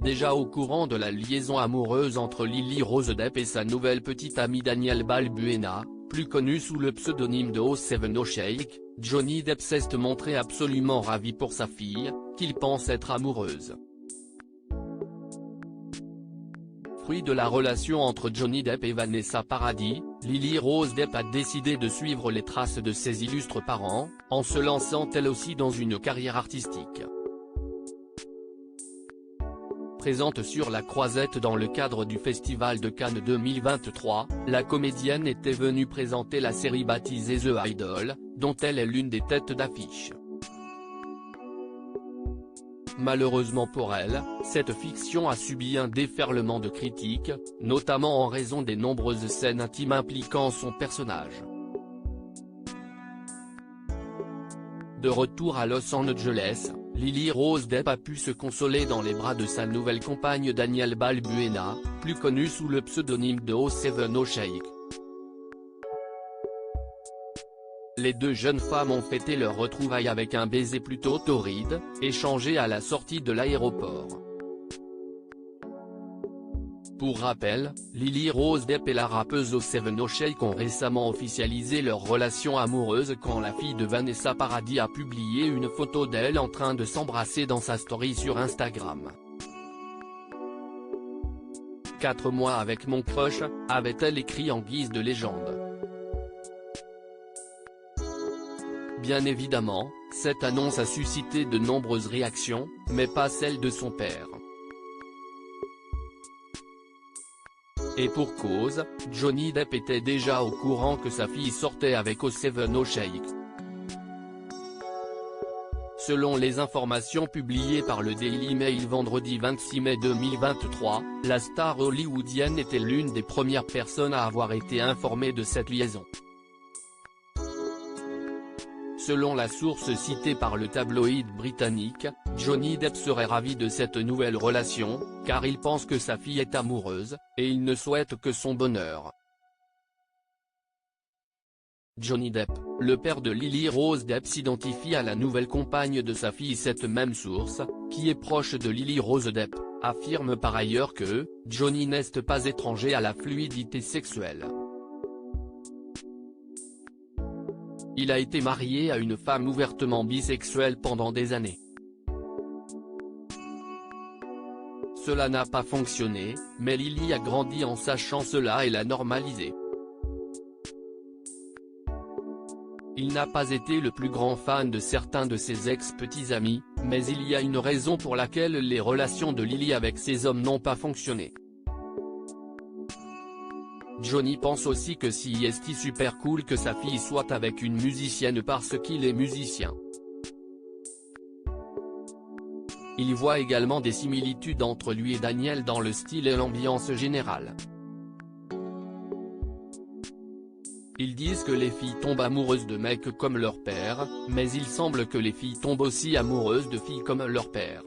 déjà au courant de la liaison amoureuse entre Lily Rose Depp et sa nouvelle petite amie Danielle Balbuena, plus connue sous le pseudonyme de O7 O'Shake. Johnny Depp s'est montré absolument ravi pour sa fille, qu'il pense être amoureuse. Fruit de la relation entre Johnny Depp et Vanessa Paradis, Lily Rose Depp a décidé de suivre les traces de ses illustres parents, en se lançant elle aussi dans une carrière artistique. Présente sur la croisette dans le cadre du Festival de Cannes 2023, la comédienne était venue présenter la série baptisée The Idol, dont elle est l'une des têtes d'affiche. Malheureusement pour elle, cette fiction a subi un déferlement de critiques, notamment en raison des nombreuses scènes intimes impliquant son personnage. De retour à Los Angeles, Lily Rose Depp a pu se consoler dans les bras de sa nouvelle compagne Danielle Balbuena, plus connue sous le pseudonyme de O7 O'Shake. Les deux jeunes femmes ont fêté leur retrouvaille avec un baiser plutôt torride, échangé à la sortie de l'aéroport. Pour rappel, Lily Rose Depp et la rappeuse O7 O'Shake ont récemment officialisé leur relation amoureuse quand la fille de Vanessa Paradis a publié une photo d'elle en train de s'embrasser dans sa story sur Instagram. 4 mois avec mon crush, avait-elle écrit en guise de légende. Bien évidemment, cette annonce a suscité de nombreuses réactions, mais pas celle de son père. Et pour cause, Johnny Depp était déjà au courant que sa fille sortait avec O7 O'Shake. Selon les informations publiées par le Daily Mail vendredi 26 mai 2023, la star hollywoodienne était l'une des premières personnes à avoir été informée de cette liaison. Selon la source citée par le tabloïd britannique, Johnny Depp serait ravi de cette nouvelle relation, car il pense que sa fille est amoureuse, et il ne souhaite que son bonheur. Johnny Depp, le père de Lily Rose Depp, s'identifie à la nouvelle compagne de sa fille. Cette même source, qui est proche de Lily Rose Depp, affirme par ailleurs que Johnny n'est pas étranger à la fluidité sexuelle. Il a été marié à une femme ouvertement bisexuelle pendant des années. Cela n'a pas fonctionné, mais Lily a grandi en sachant cela et l'a normalisé. Il n'a pas été le plus grand fan de certains de ses ex-petits amis, mais il y a une raison pour laquelle les relations de Lily avec ces hommes n'ont pas fonctionné. Johnny pense aussi que c'est super cool que sa fille soit avec une musicienne parce qu'il est musicien. Il voit également des similitudes entre lui et Danielle dans le style et l'ambiance générale. Ils disent que les filles tombent amoureuses de mecs comme leur père, mais il semble que les filles tombent aussi amoureuses de filles comme leur père.